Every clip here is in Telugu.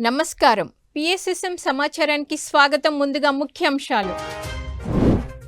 నమస్కారం. పిఎస్ఎస్ఎం సమాచారానికి స్వాగతం. ముందుగా ముఖ్యాంశాలు.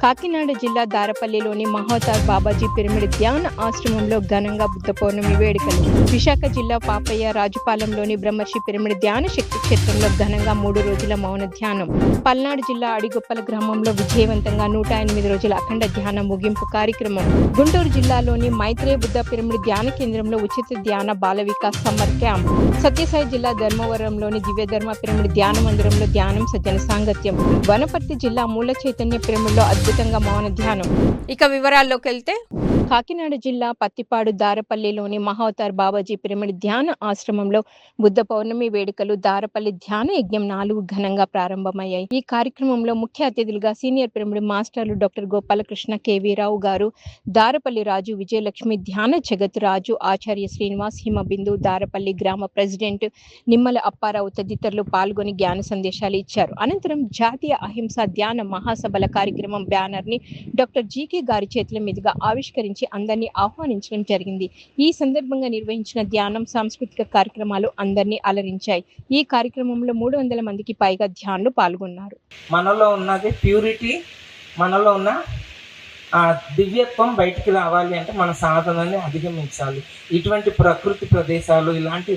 కాకినాడ జిల్లా దారపల్లిలోని మహోతార్ బాబాజీ పిరమిడ్ ధ్యాన ఆశ్రమంలో ఘనంగా బుద్ధ పౌర్ణమి వేడుకలు. విశాఖ జిల్లా పాపయ్య రాజుపాలెంలోని బ్రహ్మర్షి పిరమిడ్ ధ్యాన శక్తి క్షేత్రంలో ఘనంగా 3 రోజుల మౌన ధ్యానం. పల్నాడు జిల్లా అడిగొప్పల గ్రామంలో విజయవంతంగా 108 రోజుల అఖండ ధ్యాన ముగింపు కార్యక్రమం. గుంటూరు జిల్లాలోని మైత్రేయ బుద్ధ పిరమిడ్ ధ్యాన కేంద్రంలో ఉచిత ధ్యాన బాల వికాస్ సమ్మర్ క్యాంప్. సత్యసాయి జిల్లా ధర్మవరంలోని దివ్యధర్మ పిరమిడ్ ధ్యాన మందిరంలో ధ్యానం సజ్జన సాంగత్యం. వనపర్తి జిల్లా మూల చైతన్య పిరమిడ్లో అద్భుతంగా మౌన ధ్యానం. ఇక వివరాల్లోకి వెళ్తే, కాకినాడ జిల్లా పత్తిపాడు దారపల్లిలోని మహోతార్ బాబాజీ పిరమిడ్ ధ్యాన ఆశ్రమంలో బుద్ధ పౌర్ణమి వేడుకలు దారపల్లి ధ్యాన యజ్ఞం 4 ఘనంగా ప్రారంభమయ్యాయి. ఈ కార్యక్రమంలో ముఖ్య అతిథులుగా సీనియర్ పిరమిడ్ మాస్టర్లు డాక్టర్ గోపాలకృష్ణ కేవీరావు గారు, దారపల్లి రాజు, విజయలక్ష్మి, ధ్యాన జగత్ రాజు, ఆచార్య శ్రీనివాస్, హిమబిందు, దారపల్లి గ్రామ ప్రెసిడెంట్ నిమ్మల అప్పారావు తదితరులు పాల్గొని జ్ఞాన సందేశాలు ఇచ్చారు. అనంతరం జాతీయ అహింసా ధ్యాన మహాసభల కార్యక్రమం బ్యానర్ ని డాక్టర్ జీకే గారి చేతుల మీదుగా ఆవిష్కరించి అందరినీ ఆహ్వానించడం జరిగింది. ఈ సందర్భంగా నిర్వహించిన ధ్యానం, సాంస్కృతిక కార్యక్రమాలు అందరినీ అలరించాయి. ఈ కార్యక్రమంలో 300 మందికి పైగా ధ్యానులు పాల్గొన్నారు. మనలో ఉన్నది ప్యూరిటీ, మనలో ఉన్న దివ్యత్వం బయటికి రావాలి అంటే మన సాధనని అధిగమించాలి. ఇటువంటి ప్రకృతి ప్రదేశాలు, ఇలాంటి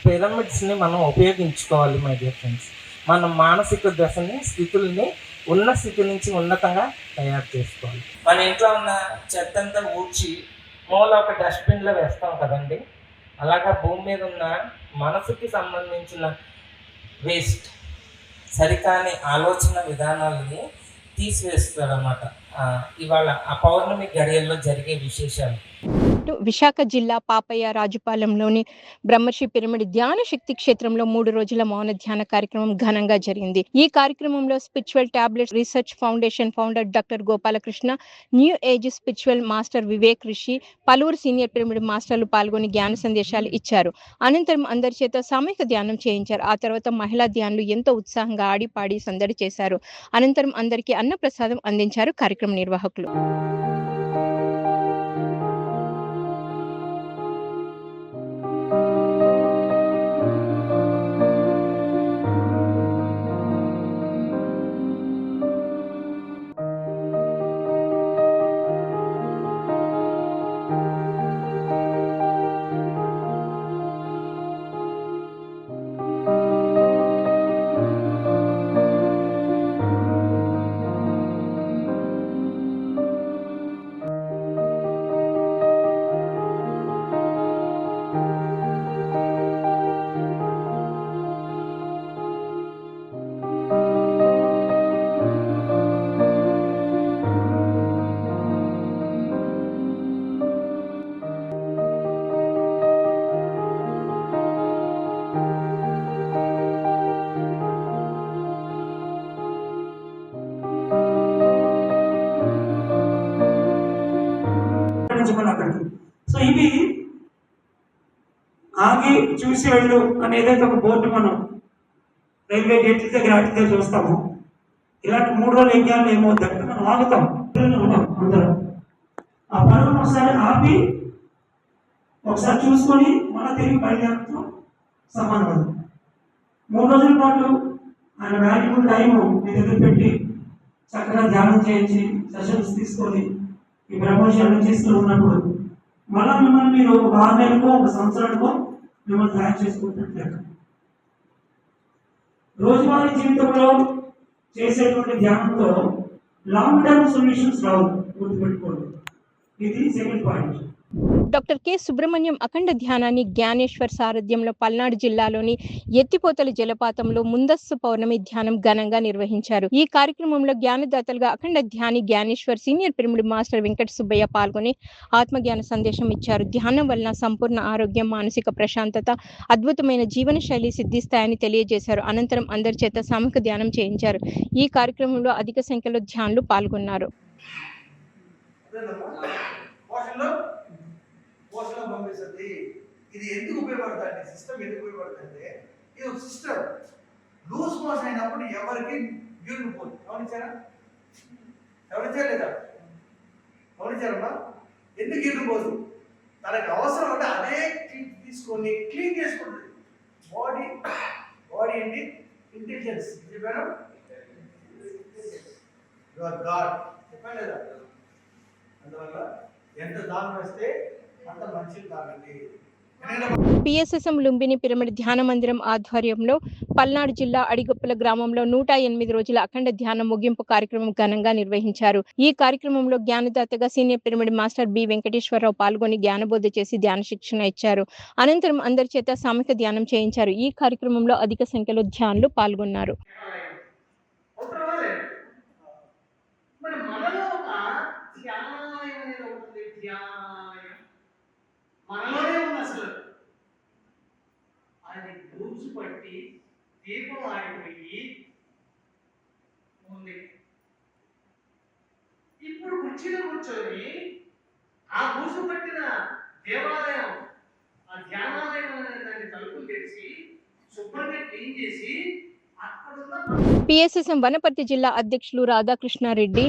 పిరమిడ్స్ని మనం ఉపయోగించుకోవాలి. మై డియర్ ఫ్రెండ్స్, మన మానసిక దశని, స్థితుల్ని ఉన్న స్థితి నుంచి ఉన్నతంగా తయారు చేసుకోవాలి. మన ఇంట్లో ఉన్న చెత్త అంతా ఊడ్చి మూల ఒక డస్ట్బిన్లో వేస్తాం కదండి, అలాగా భూమి మీద ఉన్న మనసుకి సంబంధించిన వేస్ట్, సరికాని ఆలోచన విధానాలని తీసివేస్తారన్నమాట. ఇవాళ ఆ పౌర్ణమి గడియల్లో జరిగే విశేషాలు. విశాఖ జిల్లా పాపయ్య రాజుపాలెంలోని బ్రహ్మర్షి పిరమిడ్ ధ్యాన శక్తి క్షేత్రంలో 3 రోజుల మౌన ధ్యాన కార్యక్రమం ఘనంగా జరిగింది. ఈ కార్యక్రమంలో spiritual tablets research foundation founder doctor Gopalakrishna, new age spiritual master Vivek Rishi, పలువురు సీనియర్ పిరమిడ్ మాస్టర్లు పాల్గొని జ్ఞాన సందేశాలు ఇచ్చారు. అనంతరం అందరి చేత సామూహిక ధ్యానం చేయించారు. ఆ తర్వాత మహిళా ధ్యానులు ఎంతో ఉత్సాహంగా ఆడిపాడి సందడి చేశారు. అనంతరం అందరికీ అన్నప్రసాదం అందించారు కార్యక్రమ నిర్వాహకులు. అక్కడికి సో ఇవి ఆగి చూసి వెళ్ళు అని ఏదైతే ఒక బోర్డు మనం రైల్వే గేట్ల దగ్గర ఆటితే చూస్తాము. ఇలాంటి 3 రోజుల యజ్ఞాలు ఏమవుతుందంటే మనం ఆగుతాం అందరం. ఆ పనులను ఒకసారి ఆపి ఒకసారి చూసుకొని మన తిరిగి బయలుదేరడం సమానం. 3 రోజుల పాటు ఆయన వాల్యుబుల్ టైము మీ దగ్గర పెట్టి చక్కగా ధ్యానం చేయించి సెషన్స్ తీసుకొని ఈ బ్రహ్మోషాలను చేస్తూ ఉన్నప్పుడు మళ్ళా మిమ్మల్ని మీరు ఒక 6 నెలలకో 1 సంవత్సరానికో మిమ్మల్ని తయారు చేసుకుంటున్నట్టు లెక్క. రోజువారీ జీవితంలో చేసేటువంటి ధ్యానంతో లాంగ్ టర్మ్ సొల్యూషన్స్ రావు, గుర్తుపెట్టుకోండి. ఇది second point. Doctor K Subrahmanyam అఖండ ధ్యానాన్ని జ్ఞానేశ్వర్ సారథ్యంలో పల్నాడు జిల్లాలోని ఎత్తిపోతల జలపాతంలో ముందస్తు పౌర్ణమి ధ్యానం ఘనంగా నిర్వహించారు. ఈ కార్యక్రమంలో జ్ఞానదాతలుగా అఖండ ధ్యాని Jnaneshwar, senior pyramid master Venkata Subbaiah పాల్గొని ఆత్మజ్ఞాన సందేశం ఇచ్చారు. ధ్యానం వలన సంపూర్ణ ఆరోగ్యం, మానసిక ప్రశాంతత, అద్భుతమైన జీవన శైలి సిద్ధిస్తాయని తెలియజేశారు. అనంతరం అందరి చేత సామూహిక ధ్యానం చేయించారు. ఈ కార్యక్రమంలో అధిక సంఖ్యలో ధ్యానులు పాల్గొన్నారు. పోషణ పంపిస్తుంది. ఇది ఎందుకు ఉపయోగపడుతుంది, సిస్టమ్ ఎందుకు ఉపయోగపడుతుందంటే, ఇది ఒక సిస్టమ్. లూజ్ మోషన్ అయినప్పుడు ఎవరికి యూరిన్ పోదు. గమనించారా? లేదా? గమనించారమ్మా? ఎందుకు యూరిన్ పోదు? తనకు అవసరం అంటే అదే తీసుకొని క్లీన్ చేసుకుంటుంది. బాడీ బాడీ ఏంటి? ఇంటెలిజెన్స్. చెప్పాను, యు ఆర్ గాడ్. చెప్పాను లేదా? అందువల్ల ఎంత దానం వేస్తే అంత మంచిది తాగండి. పిఎస్ఎస్ఎం లుంబిని పిరమిడ్ ధ్యాన మందిరం ఆధ్వర్యంలో పల్నాడు జిల్లా అడిగొప్పల గ్రామంలో 108 రోజుల అఖండ ధ్యాన ముగింపు కార్యక్రమం ఘనంగా నిర్వహించారు. ఈ కార్యక్రమంలో జ్ఞానదాతగా senior pyramid master B Venkateswara Rao పాల్గొని జ్ఞానబోధ చేసి ధ్యాన శిక్షణ ఇచ్చారు. అనంతరం అందరి చేత సామూహిక ధ్యానం చేయించారు. ఈ కార్యక్రమంలో అధిక సంఖ్యలో ధ్యానులు పాల్గొన్నారు. మనలోనే ఉంది అసలు. అది గూర్చు పట్టి దీపం ఆగిపోయి ఉంది. ఇప్పుడు కుర్చీలో కూర్చొని ఆ గూర్చు పట్టిన దేవాలయం, ఆ ధ్యానాలయం అనే దాన్ని తలుపులు తెరిచి శుభ్రంగా క్లీన్ చేసి అక్కడున్న పిఎస్ఎస్ఎం వనపర్తి జిల్లా అధ్యక్షులు రాధాకృష్ణారెడ్డి,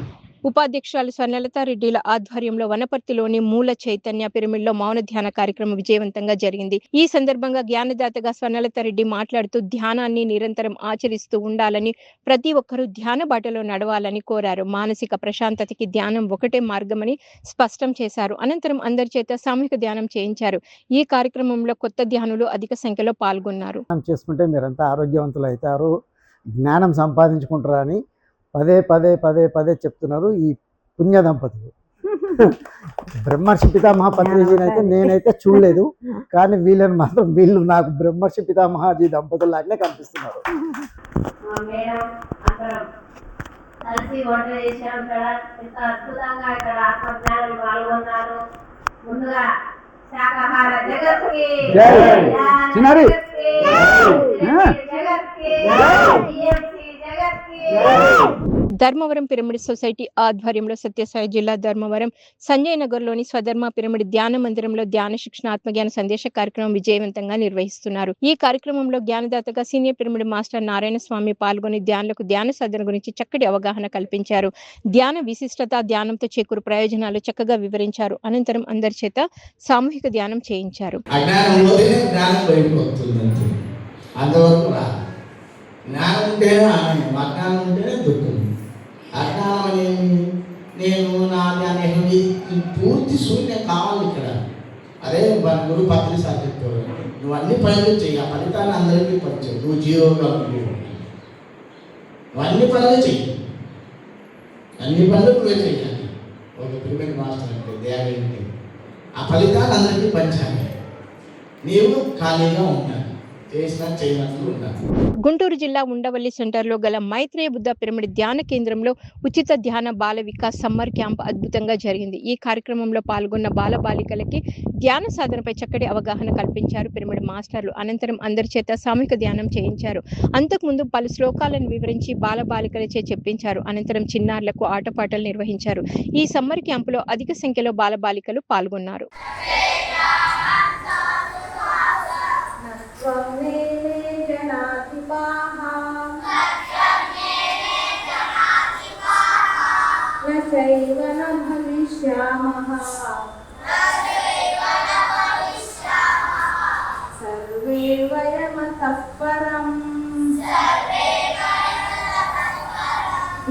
ఉపాధ్యక్షురాలు స్వర్ణలతారెడ్డిల ఆధ్వర్యంలో వనపర్తిలోని మూల చైతన్య పిరమిడ్లో మౌన ధ్యాన కార్యక్రమం విజయవంతంగా జరిగింది. ఈ సందర్భంగా జ్ఞానదాతగా స్వర్ణలతారెడ్డి మాట్లాడుతూ ధ్యానాన్ని నిరంతరం ఆచరిస్తూ ఉండాలని, ప్రతి ఒక్కరూ ధ్యాన బాటలో నడవాలని కోరారు. మానసిక ప్రశాంతతకి ధ్యానం ఒకటే మార్గమని స్పష్టం చేశారు. అనంతరం అందరి చేత సామూహిక ధ్యానం చేయించారు. ఈ కార్యక్రమంలో కొత్త ధ్యానులు అధిక సంఖ్యలో పాల్గొన్నారు. చేసుకుంటే మీరంతా ఆరోగ్యవంతులు అవుతారు, జ్ఞానం సంపాదించుకుంటారని పదే పదే పదే పదే చెప్తున్నారు ఈ పుణ్య దంపతులు. బ్రహ్మర్షి పితామహ పత్రిజీని అయితే నేనైతే చూడలేదు, కానీ వీళ్ళని మాత్రం వీళ్ళు నాకు బ్రహ్మర్షి పితామహాజీ దంపతులు లాగానే కనిపిస్తున్నారు. మేడం అందరం కలిసి వంట చేసాం. ఇక్కడ ఎంత అద్భుతంగా ఇక్కడ ఆత్మజ్ఞానం పాల్గొన్నారు. ముందుగా శాకాహార జగత్కి ధర్మవరం పిరమిడ్ సొసైటీ ఆధ్వర్యంలో సత్యసాయి జిల్లా ధర్మవరం సంజయ్ నగర్లోని స్వధర్మ పిరమిడ్ ధ్యాన మందిరంలో ధ్యాన శిక్షణ ఆత్మజ్ఞాన సందేశ కార్యక్రమం విజయవంతంగా నిర్వహిస్తున్నారు. ఈ కార్యక్రమంలో జ్ఞానదాతగా సీనియర్ పిరమిడ్ మాస్టర్ నారాయణ స్వామి పాల్గొని ధ్యానులకు ధ్యాన సాధన గురించి చక్కటి అవగాహన కల్పించారు. ధ్యాన విశిష్టత, ధ్యానంతో చేకూరు ప్రయోజనాలు చక్కగా వివరించారు. అనంతరం అందరి చేత సామూహిక ధ్యానం చేయించారు. జ్ఞానం ఉంటేనే ఆనందం, అజ్ఞానం ఉంటేనే దుఃఖం. అజ్ఞానం అనేది నేను నా దాన్ని పూర్తి శూన్యం కావాలి ఇక్కడ. అదే గురు పత్రి సార్ చెప్తారు, నువ్వు అన్ని పనులు చెయ్యి, ఆ ఫలితాన్ని అందరికీ పంచావు, నువ్వు జీరోగా నువ్వు అన్ని పనులు చెయ్యి, అన్ని పనులు నువ్వే చెయ్యాలి. ఒక పిరమిడ్ మాస్టర్ అంటే దేవేంటి ఆ ఫలితాన్ని అందరికీ పంచాలి. నీవు ఖాళీగా ఉండాలి, గుంటూరు జిల్లా ఉండవల్లి సెంటర్లో గల మైత్రేయ బుద్ధ పిరమిడ్ ధ్యాన కేంద్రంలో ఉచిత ధ్యాన బాల వికాస్ సమ్మర్ క్యాంప్ అద్భుతంగా జరిగింది. ఈ కార్యక్రమంలో పాల్గొన్న బాల బాలికలకి ధ్యాన సాధనపై చక్కటి అవగాహన కల్పించారు పిరమిడ్ మాస్టర్లు. అనంతరం అందరి చేత సామూహిక ధ్యానం చేయించారు. అంతకుముందు పలు శ్లోకాలను వివరించి బాల బాలికలచే చెప్పించారు. అనంతరం చిన్నారులకు ఆటపాటలు నిర్వహించారు. ఈ సమ్మర్ క్యాంపులో అధిక సంఖ్యలో బాల బాలికలు పాల్గొన్నారు.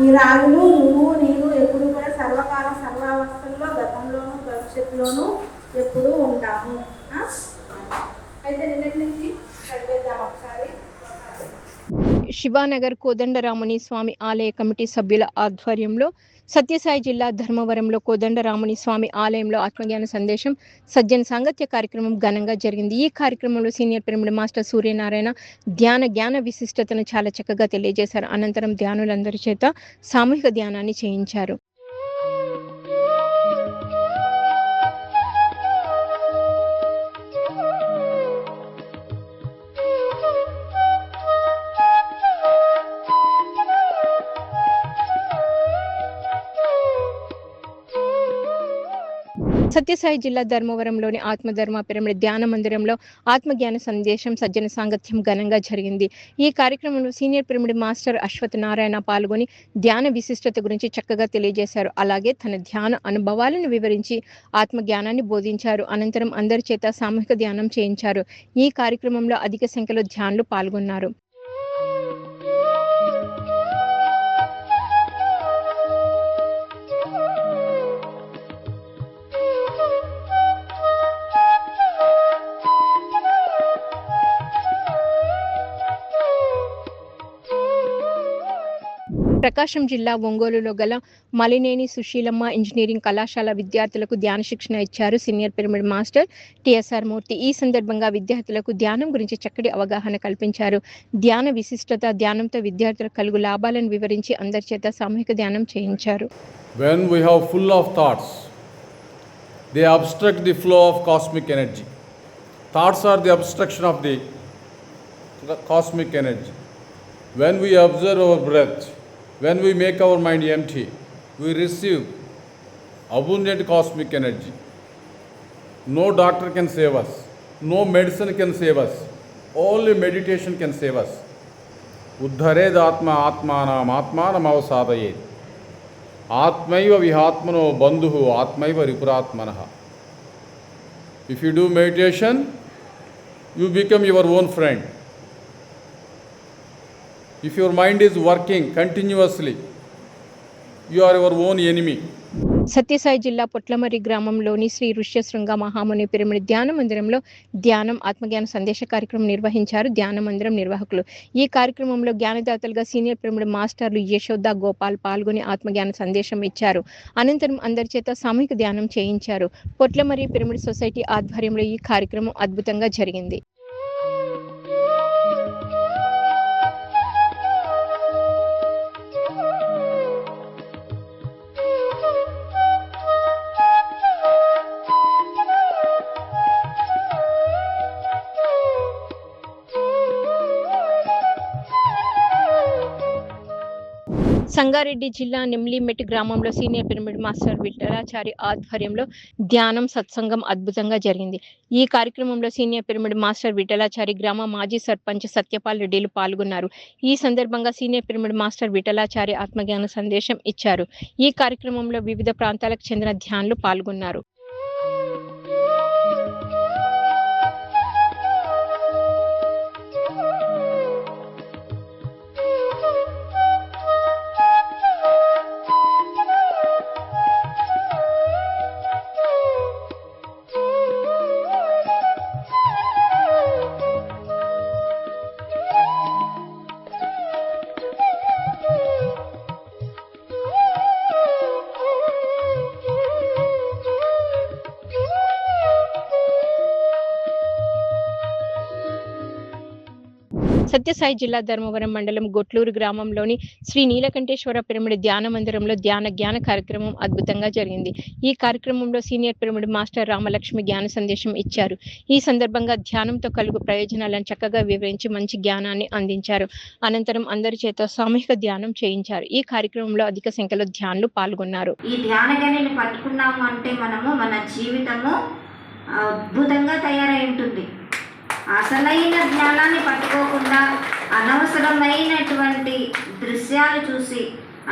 ఈ రాగులు నువ్వు నేను ఎప్పుడు కూడా సర్వకాల సర్వావస్థల్లో గతంలోను భవిష్యత్తులోను ఎప్పుడు ఉంటాము. అయితే నిన్నటి నుంచి చదివేద్దాం ఒకసారి. శివానగర్ కోదండరాముని స్వామి ఆలయ కమిటీ సభ్యుల ఆధ్వర్యంలో సత్యసాయి జిల్లా ధర్మవరంలో కోదండరాముని స్వామి ఆలయంలో ఆత్మజ్ఞాన సందేశం సజ్జన సాంగత్య కార్యక్రమం ఘనంగా జరిగింది. ఈ కార్యక్రమంలో సీనియర్ పిరమిడ్ మాస్టర్ సూర్యనారాయణ జ్ఞాన విశిష్టతను చాలా చక్కగా తెలియజేశారు. అనంతరం ధ్యానులందరి చేత సామూహిక ధ్యానాన్ని చేయించారు. సత్యసాయి జిల్లా ధర్మవరంలోని ఆత్మధర్మ పిరమిడ్ ధ్యాన మందిరంలో ఆత్మజ్ఞాన సందేశం సజ్జన సాంగత్యం ఘనంగా జరిగింది. ఈ కార్యక్రమంలో senior pyramid master Ashwath Narayana పాల్గొని ధ్యాన విశిష్టత గురించి చక్కగా తెలియజేశారు. అలాగే తన ధ్యాన అనుభవాలను వివరించి ఆత్మజ్ఞానాన్ని బోధించారు. అనంతరం అందరి చేత సామూహిక ధ్యానం చేయించారు. ఈ కార్యక్రమంలో అధిక సంఖ్యలో ధ్యానులు పాల్గొన్నారు. ప్రకాశం జిల్లా ఒంగోలులో గల మలినేని సుశీలమ్మ ఇంజనీరింగ్ కళాశాల విద్యార్థులకు ధ్యాన శిక్షణ ఇచ్చారు సీనియర్ పిరమిడ్ మాస్టర్ టిఎస్ఆర్ మూర్తి. ఈ సందర్భంగా విద్యార్థులకు ధ్యానం గురించి చక్కటి అవగాహన కల్పించారు. ధ్యాన విశిష్టత, ధ్యానంతో విద్యార్థులకు కలుగు లాభాలను వివరించి అందరి చేత సామూహిక ధ్యానం చేయించారు. When we have full of thoughts, they obstruct the flow of cosmic energy. Thoughts are the obstruction of the cosmic energy. When we observe our breath, when we make our mind empty, we receive abundant cosmic energy. No doctor can save us. No medicine can save us. Only meditation can save us. Uddhared atma atmanam atmanam avsadayet. Atmaiva vihatmano bandhuhu atmaiva ripuratmanaha. If you do meditation, you become your own friend. If your mind is working continuously, you are your own enemy. Sathya Sai జిల్లా పొట్లమర్రి గ్రామంలోని శ్రీ ఋష్యశృంగ మహాముని పిరమిడ్ ధ్యాన మందిరంలో ధ్యానం ఆత్మజ్ఞాన సందేశ కార్యక్రమం నిర్వహించారు ధ్యాన మందిరం నిర్వాహకులు. ఈ కార్యక్రమంలో జ్ఞానదాతలుగా సీనియర్ పిరమిడ్ మాస్టర్లు యశోద, గోపాల్ పాల్గొని ఆత్మజ్ఞాన సందేశం ఇచ్చారు. అనంతరం అందరి చేత సామూహిక ధ్యానం చేయించారు. పొట్లమర్రి పిరమిడ్ సొసైటీ ఆధ్వర్యంలో ఈ కార్యక్రమం అద్భుతంగా జరిగింది. సంగారెడ్డి జిల్లా నిమ్లిమెట్ గ్రామంలో సీనియర్ పిరమిడ్ మాస్టర్ విఠలాచారి ఆధ్వర్యంలో ధ్యానం సత్సంగం అద్భుతంగా జరిగింది. ఈ కార్యక్రమంలో సీనియర్ పిరమిడ్ మాస్టర్ విఠలాచారి, గ్రామ మాజీ సర్పంచ్ సత్యపాల్ రెడ్డిలు పాల్గొన్నారు. ఈ సందర్భంగా సీనియర్ పిరమిడ్ మాస్టర్ విఠలాచారి ఆత్మజ్ఞాన సందేశం ఇచ్చారు. ఈ కార్యక్రమంలో వివిధ ప్రాంతాలకు చెందిన ధ్యానులు పాల్గొన్నారు. సత్యసాయి జిల్లా ధర్మవరం మండలం గొట్లూరు గ్రామంలోని శ్రీ నీలకంఠేశ్వర పిరమిడ్ ధ్యాన మందిరంలో ధ్యాన జ్ఞాన కార్యక్రమం అద్భుతంగా జరిగింది. ఈ కార్యక్రమంలో సీనియర్ పిరమిడ్ మాస్టర్ రామలక్ష్మి జ్ఞాన సందేశం ఇచ్చారు. ఈ సందర్భంగా ధ్యానంతో కలుగు ప్రయోజనాలను చక్కగా వివరించి మంచి జ్ఞానాన్ని అందించారు. అనంతరం అందరి చేత సామూహిక ధ్యానం చేయించారు. ఈ కార్యక్రమంలో అధిక సంఖ్యలో ధ్యానులు పాల్గొన్నారు. ఈ ధ్యానగనిని పట్టుకున్నాము అంటే మనము మన జీవితము అద్భుతంగా తయారై ఉంటుంది. అసలైన జ్ఞానాన్ని పట్టుకోకుండా అనవసరమైనటువంటి దృశ్యాలు చూసి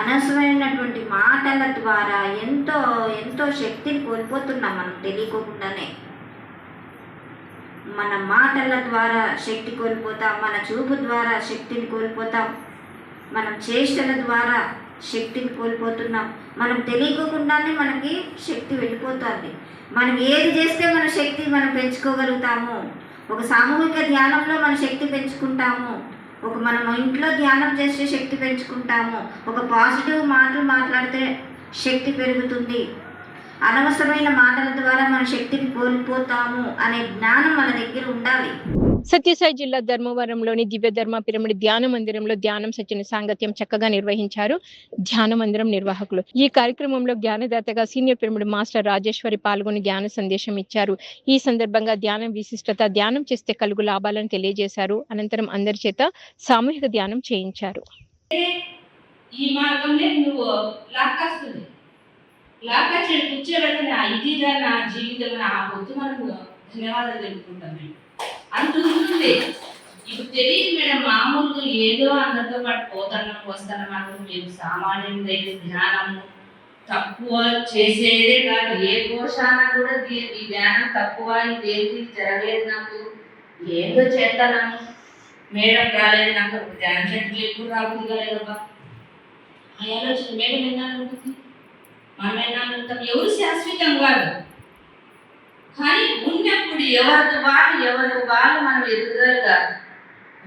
అనవసరమైనటువంటి మాటల ద్వారా ఎంతో ఎంతో శక్తిని కోల్పోతున్నాం. మనం తెలియకుండానే మన మాటల ద్వారా శక్తి కోల్పోతాం, మన చూపు ద్వారా శక్తిని కోల్పోతాం, మనం చేష్టల ద్వారా శక్తిని కోల్పోతున్నాం. మనం తెలియకుండానే మనకి శక్తి వెళ్ళిపోతుంది. మనం ఏది చేస్తే మన శక్తి మనం పెంచుకోగలుగుతాము. ఒక సామూహిక ధ్యానంలో మన శక్తి పెంచుకుంటాము. మనం ఇంట్లో ధ్యానం చేస్తే శక్తి పెంచుకుంటాము. ఒక పాజిటివ్ మాటలు మాట్లాడితే శక్తి పెరుగుతుంది. అనవసరమైన మాటల ద్వారా మన శక్తిని కోల్పోతాము అనే జ్ఞానం మన దగ్గర ఉండాలి. సత్యసాయి జిల్లా ధర్మవరంలోని దివ్యధర్మ పిరమిడ్ ధ్యాన మందిరంలో ధ్యానం సచిన సాంగత్యం చక్కగా నిర్వహించారు ధ్యాన మందిరం నిర్వాహకులు. ఈ కార్యక్రమంలో జ్ఞానదాతగా సీనియర్ పిరమిడ్ మాస్టర్ రాజేశ్వరి పాల్గొని జ్ఞాన సందేశం ఇచ్చారు. ఈ సందర్భంగా ధ్యానం విశిష్టత, ధ్యానం చేస్తే కలుగు లాభాలను తెలియజేశారు. అనంతరం అందరి చేత సామూహిక ధ్యానం చేయించారు. ఈ మార్గంలో నువ్వు లాక్కాచి కూర్చోబెట్టిన ఇదిగా నా జీవితం నా పొద్దు మనకు ధన్యవాదాలు తెలుపుకుంటాం. అంటుంది ఇప్పుడు తెలియదు మేడం, మామూలుగా ఏదో అందరితో పాటు పోతున్నాం వస్తున్నాం అనుకుంటే మేము సామాన్యుడైన ధ్యానము తక్కువ చేసేదే కాదు. ఏ కోశాన కూడా ఈ ధ్యానం తక్కువ, ఇదేంటి జరగలేదు, నాకు ఏదో చేస్తాను మేడం రాలేదు, నాకు ధ్యానం చెట్లు ఎప్పుడు రాబుద్ది కాలేదబ్బా ఆ ఆలోచన మేడం ఎన్నాళ్ళు ఉంటుంది, మనం ఎన్నాళ్ళు ఉంటాం. ఎవరు శాశ్వతం కాదు, కానీ ఉన్నప్పుడు ఎవరి వాళ్ళు మనం ఎదురుగా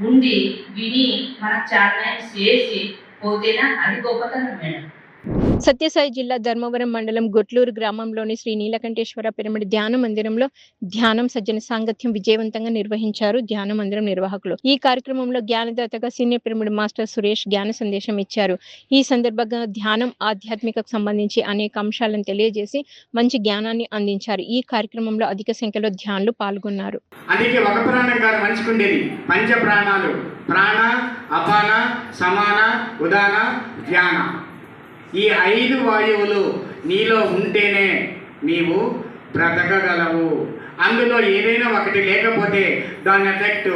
ఉండి విని మనకు చాలా చేసి పోతేనా అది గొప్పతనం మేడం. సత్యసాయి జిల్లా ధర్మవరం మండలం గొట్లూరు గ్రామంలోని శ్రీ నీలకంఠేశ్వర పిరమిడ్ ధ్యాన మందిరంలో ధ్యానం సజ్జన సాంగత్యం విజయవంతంగా నిర్వహించారు ధ్యాన మందిరం నిర్వాహకులు. ఈ కార్యక్రమంలో జ్ఞానదాతగా సీనియర్ పిరమిడ్ మాస్టర్ సురేష్ జ్ఞాన సందేశం ఇచ్చారు. ఈ సందర్భంగా ధ్యానం ఆధ్యాత్మికకు సంబంధించి అనేక అంశాలను తెలియజేసి మంచి జ్ఞానాన్ని అందించారు. ఈ కార్యక్రమంలో అధిక సంఖ్యలో ధ్యానులు పాల్గొన్నారు. అందుకే ఒక ప్రాణం గారు మంచుకుండేది పంచ ప్రాణాలు: ప్రాణ, అపాన, సమాన, ఉదాన, ధ్యాన. ఈ 5 వాయువులు నీలో ఉంటేనే నీవు బ్రతకగలవు. అందులో ఏదైనా ఒకటి లేకపోతే దాని ఎఫెక్ట్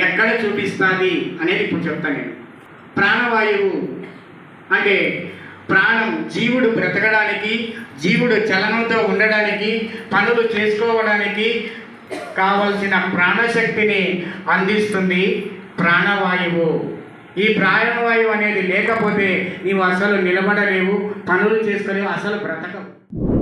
ఎక్కడ చూపిస్తుంది అనేది ఇప్పుడు చెప్తాను నేను. ప్రాణవాయువు అంటే ప్రాణం జీవుడు బ్రతకడానికి, జీవుడు చలనంతో ఉండడానికి, పనులు చేసుకోవడానికి కావలసిన ప్రాణశక్తిని అందిస్తుంది ప్రాణవాయువు. ఈ ప్రాణవాయువు అనేది లేకపోతే నీవు అసలు నిలబడలేవు, పనులు చేసుకోలేవు, అసలు బ్రతకవు.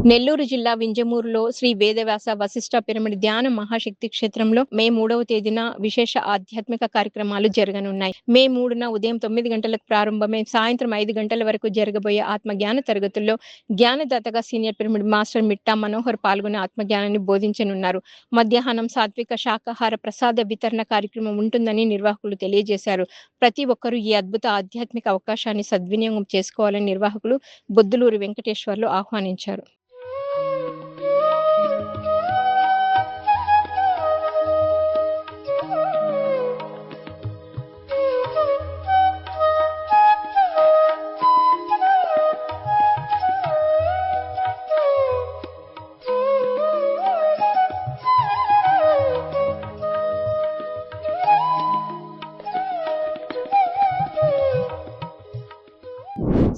నెల్లూరు జిల్లా వింజమూరులో శ్రీ వేదవ్యాస వశిష్ఠ పిరమిడ్ ధ్యాన మహాశక్తి క్షేత్రంలో మే 3వ తేదీన విశేష ఆధ్యాత్మిక కార్యక్రమాలు జరగనున్నాయి. మే 3న ఉదయం 9 గంటలకు ప్రారంభమై సాయంత్రం 5 గంటల వరకు జరగబోయే ఆత్మజ్ఞాన తరగతుల్లో జ్ఞానదాతగా senior pyramid master Mitta Manohar పాల్గొని ఆత్మజ్ఞానాన్ని బోధించనున్నారు. మధ్యాహ్నం సాత్విక శాకాహార ప్రసాద వితరణ కార్యక్రమం ఉంటుందని నిర్వాహకులు తెలియజేశారు. ప్రతి ఒక్కరూ ఈ అద్భుత ఆధ్యాత్మిక అవకాశాన్ని సద్వినియోగం చేసుకోవాలని నిర్వాహకులు బొద్దులూరి వెంకటేశ్వర్లు ఆహ్వానించారు.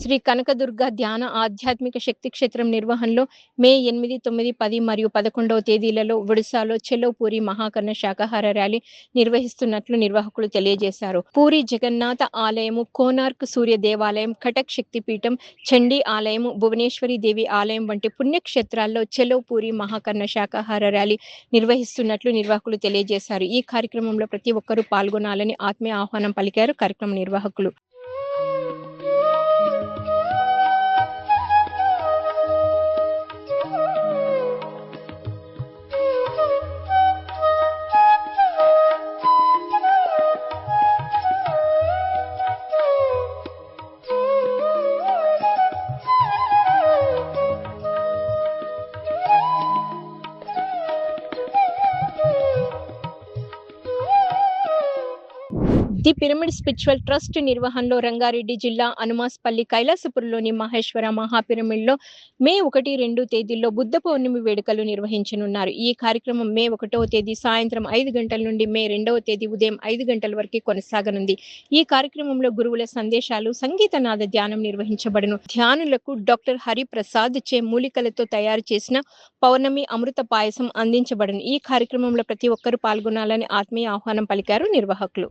శ్రీ కనకదుర్గ ధ్యాన ఆధ్యాత్మిక శక్తి క్షేత్రం నిర్వహణలో మే 8, 9, 10 మరియు 11వ తేదీలలో ఒడిశాలో చెలో పూరి మహాకర్ణ శాకాహార ర్యాలీ నిర్వహిస్తున్నట్లు నిర్వాహకులు తెలియజేశారు. పూరి జగన్నాథ ఆలయము, కోనార్క్ సూర్య దేవాలయం, కటక్ శక్తిపీఠం, చండీ ఆలయము, భువనేశ్వరి దేవి ఆలయం వంటి పుణ్యక్షేత్రాల్లో చెలో పూరి మహాకర్ణ శాకాహార ర్యాలీ నిర్వహిస్తున్నట్లు నిర్వాహకులు తెలియజేశారు. ఈ కార్యక్రమంలో ప్రతి ఒక్కరూ పాల్గొనాలని ఆత్మీయ ఆహ్వానం పలికారు కార్యక్రమ నిర్వాహకులు. ది పిరమిడ్ స్పిరిచువల్ ట్రస్ట్ నిర్వహణలో రంగారెడ్డి జిల్లా అనుమాస్పల్లి కైలాసపురంలోని మహేశ్వర మహాపిరమిడ్లో మే 1, 2 తేదీల్లో బుద్ధ పౌర్ణమి వేడుకలు నిర్వహించనున్నారు. ఈ కార్యక్రమం మే 1వ తేదీ సాయంత్రం 5 గంటల నుండి మే 2వ తేదీ ఉదయం 5 గంటల వరకు కొనసాగనుంది. ఈ కార్యక్రమంలో గురువుల సందేశాలు, సంగీతనాద ధ్యానం నిర్వహించబడును. ధ్యానులకు డాక్టర్ హరిప్రసాద్ చే మూలికలతో తయారు చేసిన పౌర్ణమి అమృత పాయసం అందించబడును. ఈ కార్యక్రమంలో ప్రతి ఒక్కరూ పాల్గొనాలని ఆత్మీయ ఆహ్వానం పలికారు నిర్వాహకులు.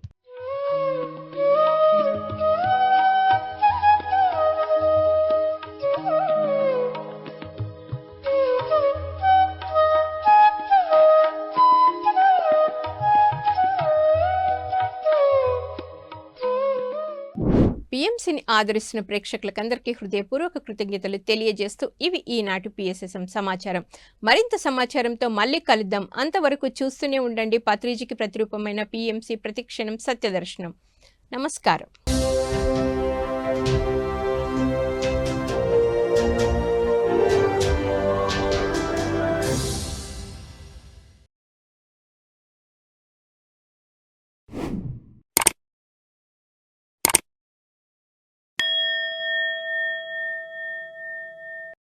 పిఎంసిని ఆదరిస్తున్న ప్రేక్షకులకందరికీ హృదయపూర్వక కృతజ్ఞతలు తెలియజేస్తూ ఇవి ఈనాటి పిఎస్ఎస్ఎం సమాచారం. మరింత సమాచారంతో మళ్ళీ కలుద్దాం. అంతవరకు చూస్తూనే ఉండండి పత్రిజీకి ప్రతిరూపమైన పిఎంసి ప్రతిక్షణం సత్యదర్శనం. నమస్కారం.